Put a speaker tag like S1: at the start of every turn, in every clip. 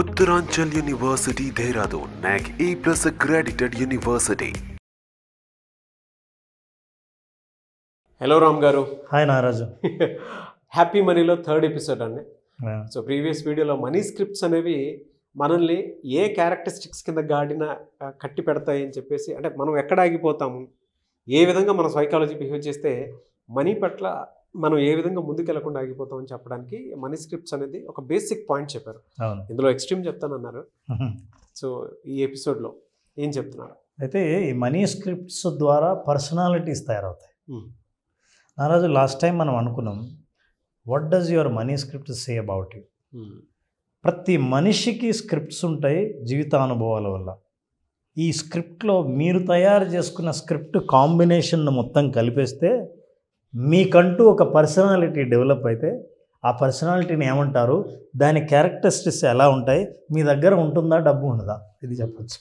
S1: Uttaranchal University, Dehradun, NAC A+ accredited university.
S2: Hello Ram గారు.
S3: Hi నారాజు.
S2: Happy మనీలో third episode అండి. So previous వీడియోలో money scripts అనేవి మనల్ని ఏ క్యారెక్టరిస్టిక్స్ కింద గాడిన కట్టి పెడతాయి అని చెప్పేసి, అంటే మనం ఎక్కడ ఆగిపోతాము, ఏ విధంగా మన సైకాలజీ బిహేవ్ చేస్తే మనీ పట్ల మనం ఏ విధంగా ముందుకెళ్లకుండా ఆగిపోతామని చెప్పడానికి మనీ స్క్రిప్ట్స్ అనేది ఒక బేసిక్ పాయింట్ చెప్పారు. ఇందులో ఎక్స్ట్రీమ్ చెప్తానన్నారు. సో ఈ ఎపిసోడ్లో ఏం చెప్తున్నారు?
S3: అయితే ఈ మనీ స్క్రిప్ట్స్ ద్వారా పర్సనాలిటీస్ తయారవుతాయి. నారాజు, లాస్ట్ టైం మనం అనుకున్నాం, what does your money script say about you. ప్రతి మనిషికి స్క్రిప్ట్స్ ఉంటాయి జీవితానుభవాల వల్ల. ఈ స్క్రిప్ట్లో మీరు తయారు చేసుకున్న స్క్రిప్ట్ కాంబినేషన్ మొత్తం కలిపేస్తే మీకంటూ ఒక పర్సనాలిటీ డెవలప్ అయితే ఆ పర్సనాలిటీని ఏమంటారు, దాని క్యారెక్టరిస్టిక్స్ ఎలా ఉంటాయి, మీ దగ్గర ఉంటుందా, డబ్బు ఉండదా, ఇది చెప్పచ్చు.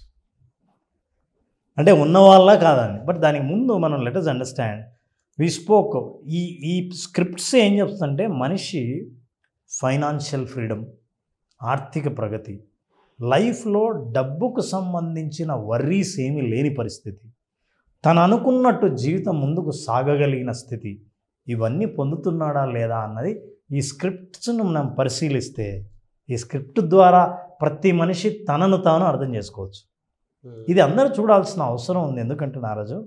S3: అంటే ఉన్నవాళ్ళ కాదని. బట్ దానికి ముందు మనం let us understand we spoke. ఈ స్క్రిప్ట్స్ ఏం చెప్తుందంటే మనిషి ఫైనాన్షియల్ ఫ్రీడమ్, ఆర్థిక ప్రగతి, లైఫ్లో డబ్బుకు సంబంధించిన వర్రీస్ ఏమీ లేని పరిస్థితి, తను అనుకున్నట్టు జీవితం ముందుకు సాగగలిగిన స్థితి, ఇవన్నీ పొందుతున్నాడా లేదా అన్నది ఈ స్క్రిప్ట్స్ను మనం పరిశీలిస్తే ఈ స్క్రిప్ట్ ద్వారా ప్రతి మనిషి తనను తాను అర్థం చేసుకోవచ్చు. ఇది అందరూ చూడాల్సిన అవసరం ఉంది. ఎందుకంటే నారాజు,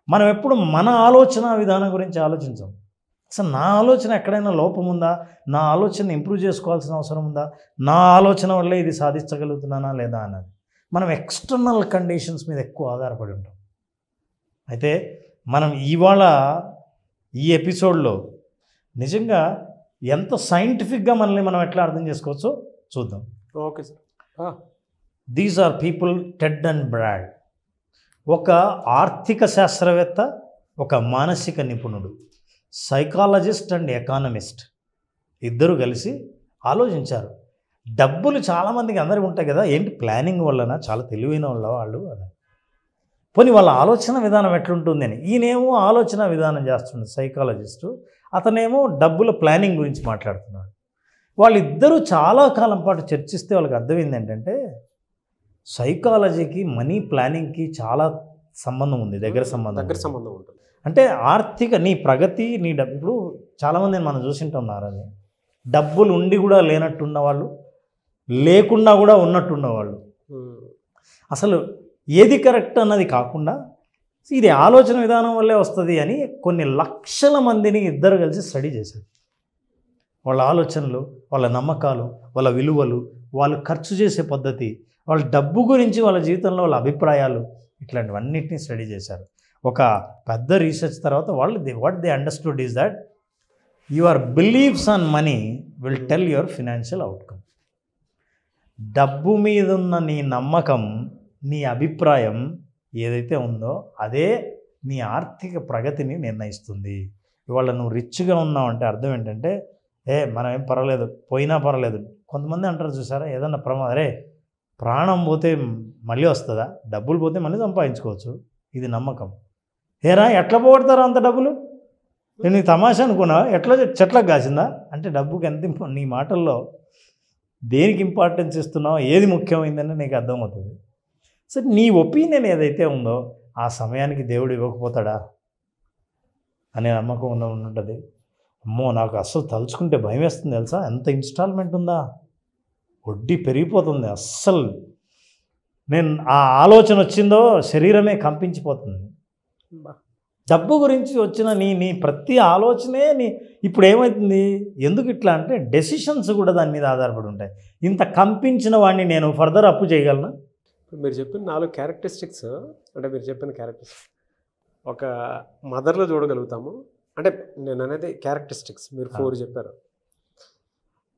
S3: మనం ఎప్పుడు మన ఆలోచన విధానం గురించి ఆలోచించాం. అసలు నా ఆలోచన ఎక్కడైనా లోపం ఉందా, నా ఆలోచన ఇంప్రూవ్ చేసుకోవాల్సిన అవసరం ఉందా, నా ఆలోచన వల్లే ఇది సాధించగలుగుతున్నానా లేదా అన్నది మనం ఎక్స్టర్నల్ కండిషన్స్ మీద ఎక్కువ ఆధారపడి ఉంటాం. అయితే మనం ఇవాళ ఈ ఎపిసోడ్లో నిజంగా ఎంత సైంటిఫిక్గా మనల్ని మనం ఎట్లా అర్థం చేసుకోవచ్చో చూద్దాం.
S2: Okay sir.
S3: These are people Ted and Brad. ఒక ఆర్థిక శాస్త్రవేత్త, ఒక మానసిక నిపుణుడు, సైకాలజిస్ట్ అండ్ ఎకానమిస్ట్, ఇద్దరు కలిసి ఆలోచించారు. డబ్బులు చాలామందికి అందరికీ ఉంటాయి కదా, ఏంటి ప్లానింగ్ వల్లనా, చాలా తెలివైన వాళ్ళు అని. పోనీ వాళ్ళ ఆలోచన విధానం ఎట్లుంటుంది అని. ఈయనేమో ఆలోచన విధానం చేస్తున్నాడు సైకాలజిస్టు, అతనేమో డబ్బుల ప్లానింగ్ గురించి మాట్లాడుతున్నాడు. వాళ్ళిద్దరూ చాలా కాలం పాటు చర్చిస్తే వాళ్ళకి అర్థమైంది ఏంటంటే సైకాలజీకి మనీ ప్లానింగ్కి చాలా సంబంధం ఉంది, దగ్గర సంబంధం
S2: ఉంటుంది.
S3: అంటే ఆర్థిక నీ ప్రగతి, నీ డబ్బు. ఇప్పుడు చాలామందిని మనం చూసింటాం నారాజు, డబ్బులు ఉండి కూడా లేనట్టున్న వాళ్ళు, లేకుండా కూడా ఉన్నట్టున్నవాళ్ళు. అసలు ఏది కరెక్ట్ అన్నది కాకుండా ఇది ఆలోచన విధానం వల్లే వస్తుంది అని కొన్ని లక్షల మందిని ఇద్దరు కలిసి స్టడీ చేశారు. వాళ్ళ ఆలోచనలు, వాళ్ళ నమ్మకాలు, వాళ్ళ విలువలు, వాళ్ళు ఖర్చు చేసే పద్ధతి, వాళ్ళ డబ్బు గురించి, వాళ్ళ జీవితంలో వాళ్ళ అభిప్రాయాలు, ఇట్లాంటివన్నిటిని స్టడీ చేశారు. ఒక పెద్ద రీసెర్చ్ తర్వాత what they understood is that your believes on money will tell your financial outcome. డబ్బు మీద ఉన్న నీ నమ్మకం, నీ అభిప్రాయం ఏదైతే ఉందో అదే నీ ఆర్థిక ప్రగతిని నిర్ణయిస్తుంది. ఇవాళ నువ్వు రిచ్గా ఉన్నావంటే అర్థం ఏంటంటే, మనం ఏం పర్వాలేదు, పోయినా పర్వాలేదు. కొంతమంది అంటారు చూసారా, ఏదన్నా ప్రమాదం, ప్రాణం పోతే మళ్ళీ వస్తుందా, డబ్బులు పోతే మళ్ళీ సంపాదించుకోవచ్చు, ఇది నమ్మకం. ఎట్లా పోగొడతారా అంత డబ్బులు, నేను నీ తమాషా అనుకున్నా, ఎట్లా చెట్లకు కాసిందా అంటే డబ్బుకి ఎంత, నీ మాటల్లో దేనికి ఇంపార్టెన్స్ ఇస్తున్నావు, ఏది ముఖ్యమైందని నీకు అర్థమవుతుంది. సో నీ ఒపీనియన్ ఏదైతే ఉందో ఆ సమయానికి దేవుడు ఇవ్వకపోతాడా అనే నమ్మకం ఉంటుంది. అమ్మో, నాకు అస్సలు తలుచుకుంటే భయం వేస్తుంది తెలుసా, ఎంత ఇన్స్టాల్మెంట్ ఉందా, వడ్డీ పెరిగిపోతుంది, అస్సలు నేను ఆ ఆలోచన వచ్చిందో శరీరమే కంపించిపోతుంది. డబ్బు గురించి వచ్చిన నీ ప్రతి ఆలోచనే ఇప్పుడు ఏమవుతుంది, ఎందుకు ఇట్లా అంటే డెసిషన్స్ కూడా దాని మీద ఆధారపడి ఉంటాయి. ఇంత కంపించిన వాడిని నేను ఫర్దర్ అప్పు చేయగలనా?
S2: మీరు చెప్పిన 4 క్యారెక్టరిస్టిక్స్, అంటే మీరు చెప్పిన క్యారెక్టరిస్టిక్స్ ఒక మదర్లో చూడగలుగుతాము. అంటే నేను అనేది క్యారెక్టరిస్టిక్స్ మీరు 4 చెప్పారు.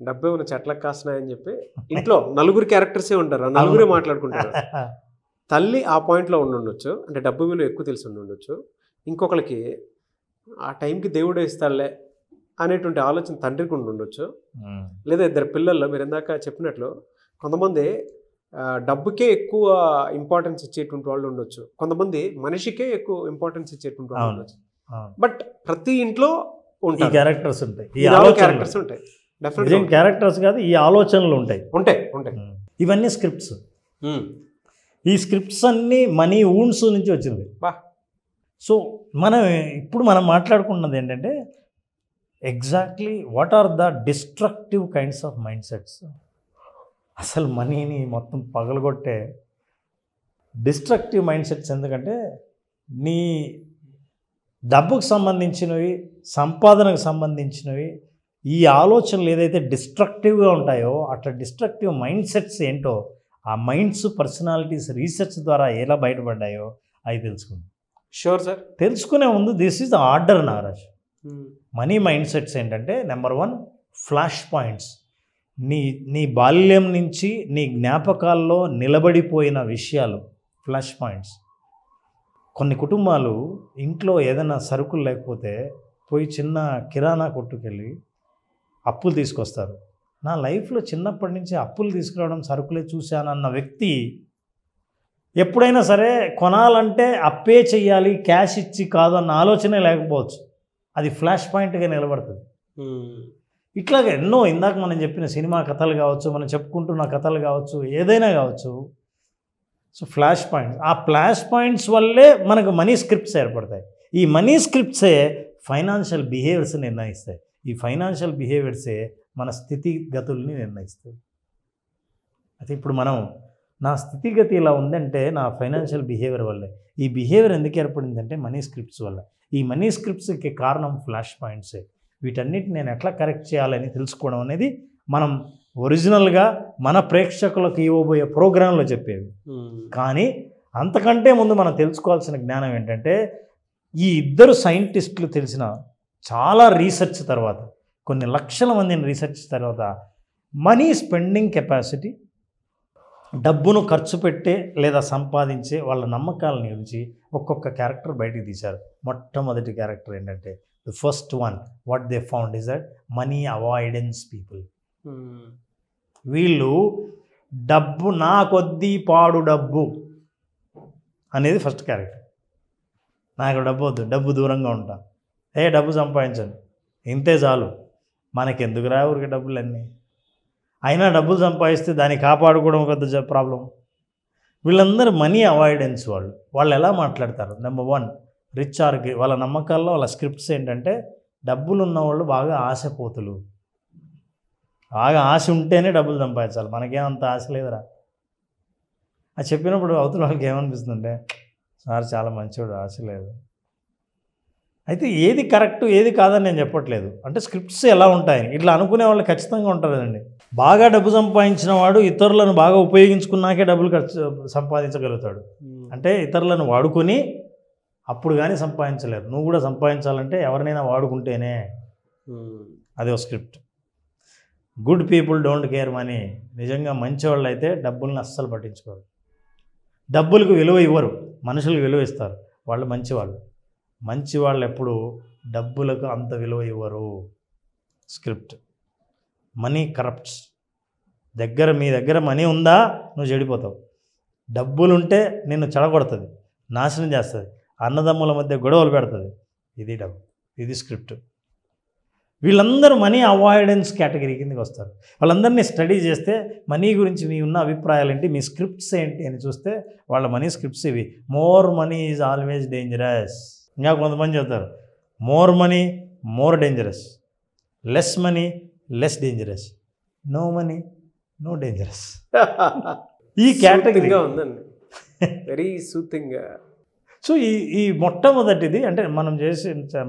S2: డబ్బు ఏమైనా చెట్లకు కాస్తున్నాయని చెప్పి ఇంట్లో 4 క్యారెక్టర్సే ఉంటారు, 4 మాట్లాడుకుంటారు. తల్లి ఆ పాయింట్లో ఉండొచ్చు, అంటే డబ్బు విలువ ఎక్కువ తెలిసి ఉండొచ్చు. ఇంకొకరికి ఆ టైంకి దేవుడే ఇస్తాడులే అనేటువంటి ఆలోచన తండ్రికి ఉండొచ్చు. లేదా ఇద్దరు పిల్లల్లో మీరు ఇందాక చెప్పినట్లు కొంతమంది డబ్బుకే ఎక్కువ ఇంపార్టెన్స్ ఇచ్చేటువంటి వాళ్ళు ఉండొచ్చు, కొంతమంది మనిషికే ఎక్కువ ఇంపార్టెన్స్ ఇచ్చేటువంటి వాళ్ళు ఉండొచ్చు. బట్ ప్రతి ఇంట్లో ఉంటాయి,
S3: క్యారెక్టర్స్ ఉంటాయి,
S2: క్యారెక్టర్స్ ఉంటాయి. డెఫినెట్గా
S3: క్యారెక్టర్స్ కాదు, ఈ ఆలోచనలు ఉంటాయి.
S2: ఉంటాయి.
S3: ఇవన్నీ స్క్రిప్ట్స్. ఈ స్క్రిప్ట్స్ అన్నీ మనీ ఊన్స్ నుంచి వచ్చింది. సో ఇప్పుడు మనం మాట్లాడుకున్నది ఏంటంటే exactly what are the destructive kinds of mindsets. అసలు మనీని మొత్తం పగలగొట్టే డిస్ట్రక్టివ్ మైండ్ సెట్స్. ఎందుకంటే నీ డబ్బుకు సంబంధించినవి, సంపాదనకు సంబంధించినవి, ఈ ఆలోచనలు ఏదైతే డిస్ట్రక్టివ్గా ఉంటాయో అట్లా డిస్ట్రక్టివ్ మైండ్ సెట్స్ ఏంటో, ఆ మైండ్స్, పర్సనాలిటీస్ రీసెర్చ్ ద్వారా ఎలా బయటపడ్డాయో అవి తెలుసుకుందాం.
S2: Sure sir.
S3: తెలుసుకునే ముందు this is the order Nagaraj. Money mind sets ఏంటంటే నెంబర్ 1 ఫ్లాష్ పాయింట్స్. నీ బాల్యం నుంచి నీ జ్ఞాపకాల్లో నిలబడిపోయిన విషయాలు ఫ్లాష్ పాయింట్స్. కొన్ని కుటుంబాలు ఇంట్లో ఏదైనా సరుకులు లేకపోతే పోయి చిన్న కిరాణా కొట్టుకెళ్ళి అప్పులు తీసుకొస్తారు. నా లైఫ్లో చిన్నప్పటి నుంచి అప్పులు తీసుకురావడం, సరుకులే చూశానన్న వ్యక్తి ఎప్పుడైనా సరే కొనాలంటే అప్పే చెయ్యాలి, క్యాష్ ఇచ్చి కాదు అన్న ఆలోచనే లేకపోవచ్చు. అది ఫ్లాష్ పాయింట్గా నిలబడుతుంది. ఇట్లాగే ఎన్నో ఇందాక మనం చెప్పిన సినిమా కథలు కావచ్చు, మనం చెప్పుకుంటున్న కథలు కావచ్చు, ఏదైనా కావచ్చు. సో ఫ్లాష్ పాయింట్స్, ఆ ఫ్లాష్ పాయింట్స్ వల్లే మనకు మనీ స్క్రిప్ట్స్ ఏర్పడతాయి. ఈ మనీ స్క్రిప్ట్సే ఫైనాన్షియల్ బిహేవియర్స్ నిర్ణయిస్తాయి. ఈ ఫైనాన్షియల్ బిహేవియర్సే మన స్థితిగతుల్ని నిర్ణయిస్తాయి. అయితే ఇప్పుడు మనం నా స్థితిగతి ఇలా ఉందంటే నా ఫైనాన్షియల్ బిహేవియర్ వల్లే. ఈ బిహేవియర్ ఎందుకు ఏర్పడిందంటే మనీ స్క్రిప్ట్స్ వల్ల. ఈ మనీ స్క్రిప్ట్స్కి కారణం ఫ్లాష్ పాయింట్సే. వీటన్నిటిని నేను ఎట్లా కరెక్ట్ చేయాలని తెలుసుకోవడం అనేది మనం ఒరిజినల్గా మన ప్రేక్షకులకు ఇవ్వబోయే ప్రోగ్రాంలో చెప్పేవి. కానీ అంతకంటే ముందు మనం తెలుసుకోవాల్సిన జ్ఞానం ఏంటంటే ఈ ఇద్దరు సైంటిస్టులు తెలిసిన చాలా రీసెర్చ్ తర్వాత, కొన్ని లక్షల మందిని రీసెర్చ్ తర్వాత మనీ స్పెండింగ్ కెపాసిటీ, డబ్బును ఖర్చు పెట్టే లేదా సంపాదించే వాళ్ళ నమ్మకాలని గురించి ఒక్కొక్క క్యారెక్టర్ బయటికి తీశారు. మొట్టమొదటి క్యారెక్టర్ ఏంటంటే the first one what they found is that money avoidance people. వీళ్ళు డబ్బు నా కొద్దీ పాడు డబ్బు అనేది ఫస్ట్ క్యారెక్టర్. నాకు డబ్బు వద్దు, డబ్బు దూరంగా ఉంటా, డబ్బు సంపాదించండి, ఇంతే చాలు, మనకెందుకు రా ఊరికి డబ్బులన్నీ, అయినా డబ్బులు సంపాదిస్తే దాన్ని కాపాడుకోవడం పెద్ద ప్రాబ్లం. వీళ్ళందరూ మనీ అవాయిడెన్స్ వాళ్ళు ఎలా మాట్లాడతారు? నెంబర్ 1 రిచ్ ఆర్ వాళ్ళ నమ్మకాల్లో వాళ్ళ స్క్రిప్ట్స్ ఏంటంటే డబ్బులు ఉన్నవాళ్ళు బాగా ఆశపోతులు, బాగా ఆశ ఉంటేనే డబ్బులు సంపాదించాలి, మనకేమంత ఆశ లేదురా. అది చెప్పినప్పుడు అవతల వాళ్ళకి ఏమనిపిస్తుందంటే సార్ చాలా మంచివాడు, ఆశ లేదు. అయితే ఏది కరెక్ట్ ఏది కాదని నేను చెప్పట్లేదు, అంటే స్క్రిప్ట్స్ ఎలా ఉంటాయి ఇట్లా అనుకునే వాళ్ళు ఖచ్చితంగా ఉంటారు కదండి. బాగా డబ్బు సంపాదించిన వాడు ఇతరులను బాగా ఉపయోగించుకున్నాకే డబ్బులు సంపాదించగలుగుతాడు. అంటే ఇతరులను వాడుకొని అప్పుడు కానీ సంపాదించలేరు. నువ్వు కూడా సంపాదించాలంటే ఎవరినైనా వాడుకుంటేనే. అది ఒక script. Good people don't care money. నిజంగా మంచివాళ్ళు అయితే డబ్బుల్ని అస్సలు పట్టించుకోరు, డబ్బులకు విలువ ఇవ్వరు, మనుషులకు విలువ ఇస్తారు. వాళ్ళు మంచివాళ్ళు. మంచివాళ్ళు ఎప్పుడు డబ్బులకు అంత విలువ ఇవ్వరు. స్క్రిప్ట్. Money corrupts. మీ దగ్గర మనీ ఉందా నువ్వు చెడిపోతావు, డబ్బులుంటే నిన్ను చెడగొడుతుంది, నాశనం చేస్తుంది, అన్నదమ్ముల మధ్య గొడవలు పెడుతుంది. ఇది డబ్బు, ఇది స్క్రిప్ట్. వీళ్ళందరూ మనీ అవాయిడెన్స్ కేటగిరీ కిందకి వస్తారు. వాళ్ళందరినీ స్టడీ చేస్తే మనీ గురించి మీ ఉన్న అభిప్రాయాలు ఏంటి, మీ స్క్రిప్ట్స్ ఏంటి అని చూస్తే వాళ్ళ మనీ స్క్రిప్ట్స్ ఇవి. More money is always dangerous. ఇంకా కొంతమంది చెప్తారు more money more dangerous, less money less dangerous, no money no dangerous. ఈ కేటగిరీగా
S2: ఉందండి, వెరీ సూతింగ్.
S3: సో ఈ మొట్టమొదటిది అంటే మనం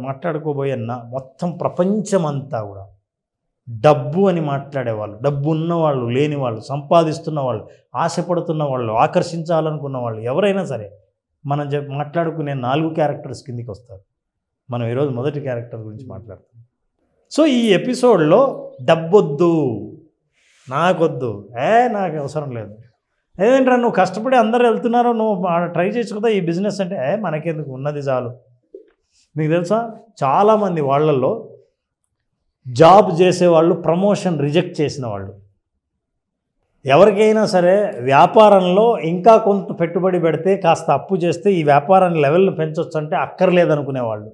S3: మాట్లాడుకోబోయే మొత్తం ప్రపంచమంతా కూడా డబ్బు అని మాట్లాడేవాళ్ళు, డబ్బు ఉన్నవాళ్ళు, లేని వాళ్ళు, సంపాదిస్తున్న వాళ్ళు, ఆశపడుతున్న వాళ్ళు, ఆకర్షించాలనుకున్న వాళ్ళు ఎవరైనా సరే మనం మాట్లాడుకునే 4 క్యారెక్టర్స్ కిందికి వస్తారు. మనం ఈరోజు మొదటి క్యారెక్టర్ గురించి మాట్లాడుతాం. సో ఈ ఎపిసోడ్లో డబ్బొద్దు, నాకొద్దు, నాకు అవసరం లేదు, ఏదేంట్రా నువ్వు కష్టపడి అందరూ వెళ్తున్నారో నువ్వు ట్రై చేయొచ్చు కదా ఈ బిజినెస్ అంటే, మనకెందుకు, ఉన్నది చాలు. మీకు తెలుసా చాలామంది వాళ్ళల్లో జాబ్ చేసేవాళ్ళు ప్రమోషన్ రిజెక్ట్ చేసిన వాళ్ళు, ఎవరికైనా సరే వ్యాపారంలో ఇంకా కొంత పెట్టుబడి పెడితే కాస్త అప్పు చేస్తే ఈ వ్యాపారాన్ని లెవెల్ని పెంచవచ్చు అంటే అక్కర్లేదనుకునేవాళ్ళు,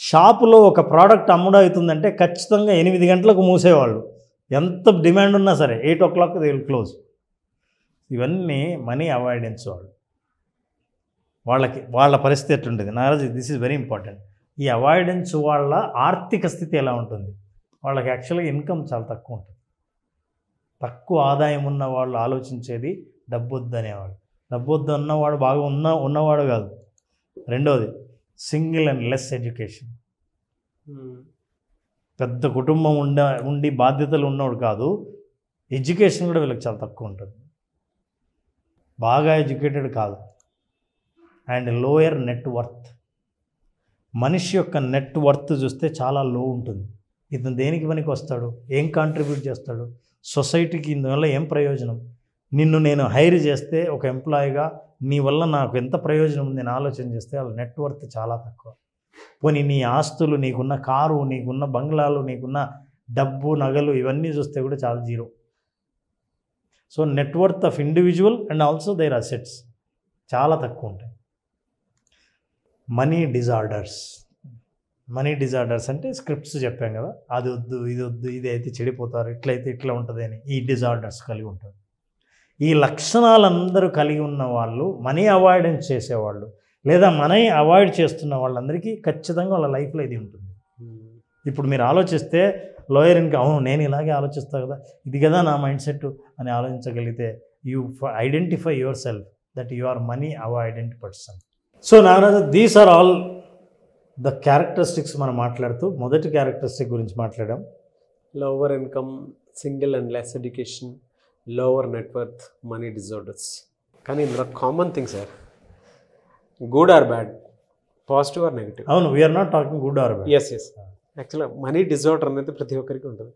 S3: షాపులో ఒక ప్రోడక్ట్ అమ్ముడవుతుందంటే ఖచ్చితంగా 8 గంటలకు మూసేవాళ్ళు. ఎంత డిమాండ్ ఉన్నా సరే 8 o'clock దే విల్ క్లోజ్. ఇవన్నీ మనీ అవాయిడెన్స్ వాళ్ళ పరిస్థితి ఎట్లుంటుంది Naraju. This is very important. ఈ అవాయిడెన్స్ వాళ్ళ ఆర్థిక స్థితి ఎలా ఉంటుంది? వాళ్ళకి యాక్చువల్గా ఇన్కమ్ చాలా తక్కువ ఉంటుంది. తక్కువ ఆదాయం ఉన్న వాళ్ళు ఆలోచించేది డబ్బొద్దు అనేవాడు. డబ్బొద్దు ఉన్నవాడు బాగా ఉన్నవాడు కాదు. రెండోది సింగిల్ అండ్ లెస్ ఎడ్యుకేషన్. పెద్ద కుటుంబం ఉండి బాధ్యతలు ఉన్నవాడు కాదు. ఎడ్యుకేషన్ కూడా వీళ్ళకి చాలా తక్కువ ఉంటుంది. బాగా ఎడ్యుకేటెడ్ కాదు. And lower net worth. మనిషి యొక్క నెట్ వర్త్ చూస్తే చాలా లో ఉంటుంది. ఇతను దేనికి పనికి వస్తాడు, ఏం కాంట్రిబ్యూట్ చేస్తాడు సొసైటీకి, ఇందువల్ల ఏం ప్రయోజనం? నిన్ను నేను హైర్ చేస్తే ఒక ఎంప్లాయీగా నీ వల్ల నాకు ఎంత ప్రయోజనం ఉంది అని ఆలోచన చేస్తే వాళ్ళ నెట్ వర్త్ చాలా తక్కువ. పోనీ నీ ఆస్తులు, నీకున్న కారు, నీకున్న బంగ్లాలు, నీకున్న డబ్బు, నగలు ఇవన్నీ చూస్తే కూడా చాలా zero. So net worth of individual and also their assets చాలా తక్కువ ఉంటాయి. మనీ డిజార్డర్స్ అంటే స్క్రిప్ట్స్ చెప్పాం కదా, అది వద్దు, ఇది వద్దు, ఇది అయితే చెడిపోతారు, ఇట్లయితే ఇట్లా ఉంటుంది అని ఈ డిజార్డర్స్ కలిగి ఉంటారు. ఈ లక్షణాలందరూ కలిగి ఉన్న వాళ్ళు మనీ అవాయిడెన్స్ చేసేవాళ్ళు లేదా మనీ అవాయిడ్ చేస్తున్న వాళ్ళందరికీ ఖచ్చితంగా వాళ్ళ లైఫ్లో ఇది ఉంటుంది. ఇప్పుడు మీరు ఆలోచిస్తే లోయర్ ఇన్కమ్, అవును నేను ఇలాగే ఆలోచిస్తాను కదా, ఇది కదా నా మైండ్ సెట్ అని ఆలోచించగలిగితే you identify yourself that you are money avoidant person. So Naraju, these are all the characteristics మనం మాట్లాడుతూ మొదటి క్యారెక్టరిస్టిక్ గురించి మాట్లాడాం.
S2: Lower income, single and less education, lower net worth, money disorders. కానీ ఇందులో common thing sir, good or bad, positive or negative.
S3: అవును, we are not talking good or bad.
S2: Yes యాక్చువల్గా money disorder అనేది ప్రతి ఒక్కరికి ఉంటుంది.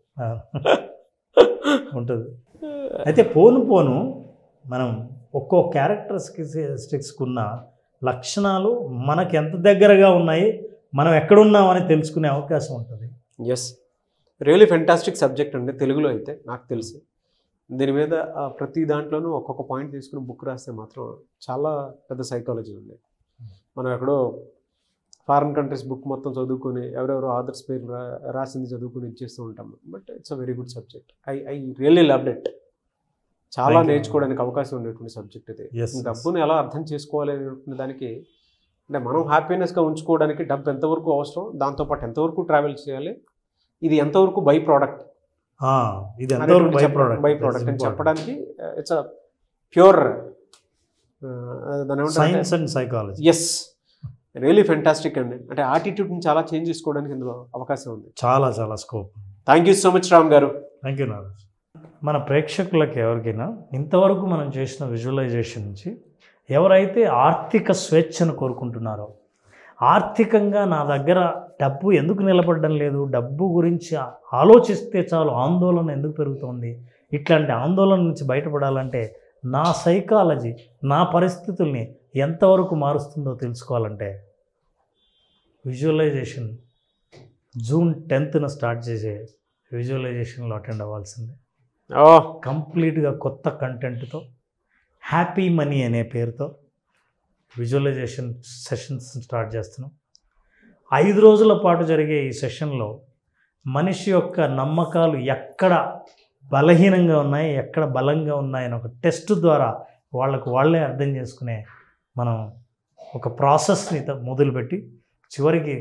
S3: అయితే పోను మనం ఒక్కో క్యారెక్టరిస్టిక్స్కున్న లక్షణాలు మనకి ఎంత దగ్గరగా ఉన్నాయి, మనం ఎక్కడున్నామని తెలుసుకునే అవకాశం ఉంటుంది.
S2: ఎస్, రియలీ ఫెంటాస్టిక్ సబ్జెక్ట్ అండి తెలుగులో అయితే నాకు తెలిసి. దీని మీద ప్రతి దాంట్లోనూ ఒక్కొక్క పాయింట్ తీసుకుని బుక్ రాస్తే మాత్రం చాలా పెద్ద సైకాలజీ ఉంది. మనం ఎక్కడో ఫారిన్ కంట్రీస్ బుక్ మొత్తం చదువుకుని ఎవరెవరో ఆథర్స్ పేరు రాసింది చదువుకుని ఇచ్చేస్తూ ఉంటాం. But it's a very good subject. I really loved it. చాలా నేర్చుకోవడానికి అవకాశం ఉండేటువంటి సబ్జెక్ట్ ఇది. డబ్బుని ఎలా అర్థం చేసుకోవాలి అనేటువంటి దానికి, అంటే మనం హ్యాపీనెస్గా ఉంచుకోవడానికి డబ్బు ఎంతవరకు అవసరం, దాంతోపాటు ఎంతవరకు ట్రావెల్ చేయాలి, ఇది ఎంతవరకు బై ప్రోడక్ట్, బై ప్రోడక్ట్ అని చెప్పడానికి it's a pure
S3: science and psychology.
S2: Yes, really fantastic అండి. అంటే యాటిట్యూడ్ని చాలా చేంజ్ చేసుకోవడానికి ఇందులో అవకాశం ఉంది.
S3: చాలా scope.
S2: Thank you so much Ram garu.
S3: Thank you Naraj. మన ప్రేక్షకులకు ఎవరికైనా ఇంతవరకు మనం చేసిన విజువలైజేషన్ నుంచి ఎవరైతే ఆర్థిక స్వేచ్ఛను కోరుకుంటున్నారో, ఆర్థికంగా నా దగ్గర డబ్బు ఎందుకు నిలబడడం లేదు, డబ్బు గురించి ఆలోచిస్తే చాలు ఆందోళన ఎందుకు పెరుగుతుంది, ఇట్లాంటి ఆందోళన నుంచి బయటపడాలంటే నా సైకాలజీ నా పరిస్థితుల్ని ఎంతవరకు మారుస్తుందో తెలుసుకోవాలంటే విజువలైజేషన్ June 10th స్టార్ట్ చేసే విజువలైజేషన్లో అటెండ్ అవ్వాల్సిందే. కంప్లీట్గా కొత్త కంటెంట్తో, హ్యాపీ మనీ అనే పేరుతో విజువలైజేషన్ సెషన్స్ స్టార్ట్ చేస్తున్నాం. 5 రోజుల పాటు జరిగే ఈ సెషన్లో మనిషి యొక్క నమ్మకాలు ఎక్కడ బలహీనంగా ఉన్నాయి, ఎక్కడ బలంగా ఉన్నాయని ఒక టెస్ట్ ద్వారా వాళ్ళే అర్థం చేసుకునే మనం ఒక ప్రాసెస్ని మొదలుపెట్టి చివరికి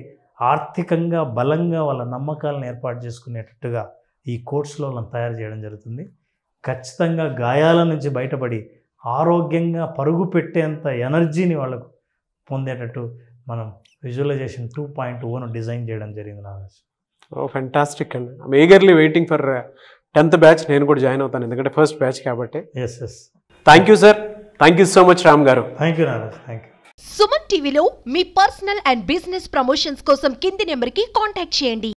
S3: ఆర్థికంగా బలంగా వాళ్ళ నమ్మకాలను ఏర్పాటు చేసుకునేటట్టుగా ఈ కోర్సులో మనం తయారు చేయడం జరుగుతుంది. ఖచ్చితంగా గాయాల నుంచి బయటపడి ఆరోగ్యంగా పరుగు పెట్టేంత ఎనర్జీని వాళ్ళకు పొందేటట్టు మనం విజువలైజేషన్ 2.0 డిజైన్ చేయడం జరిగింది. నారాజ్,
S2: ఫెంటాస్టిక్ అండి. I'm eagerly waiting for 10th batch. నేను కూడా జాయిన్ అవుతాను, ఎందుకంటే ఫస్ట్ బ్యాచ్ కాబట్టి.
S3: Yes.
S2: Thank you sir. Thank you so much Ram garu.
S3: Thank you Naraj. Thank you.
S4: Suman టీవీలో మీ పర్సనల్ అండ్ బిజినెస్ ప్రమోషన్స్ కోసం కింది నెంబర్కి కాంటాక్ట్ చేయండి.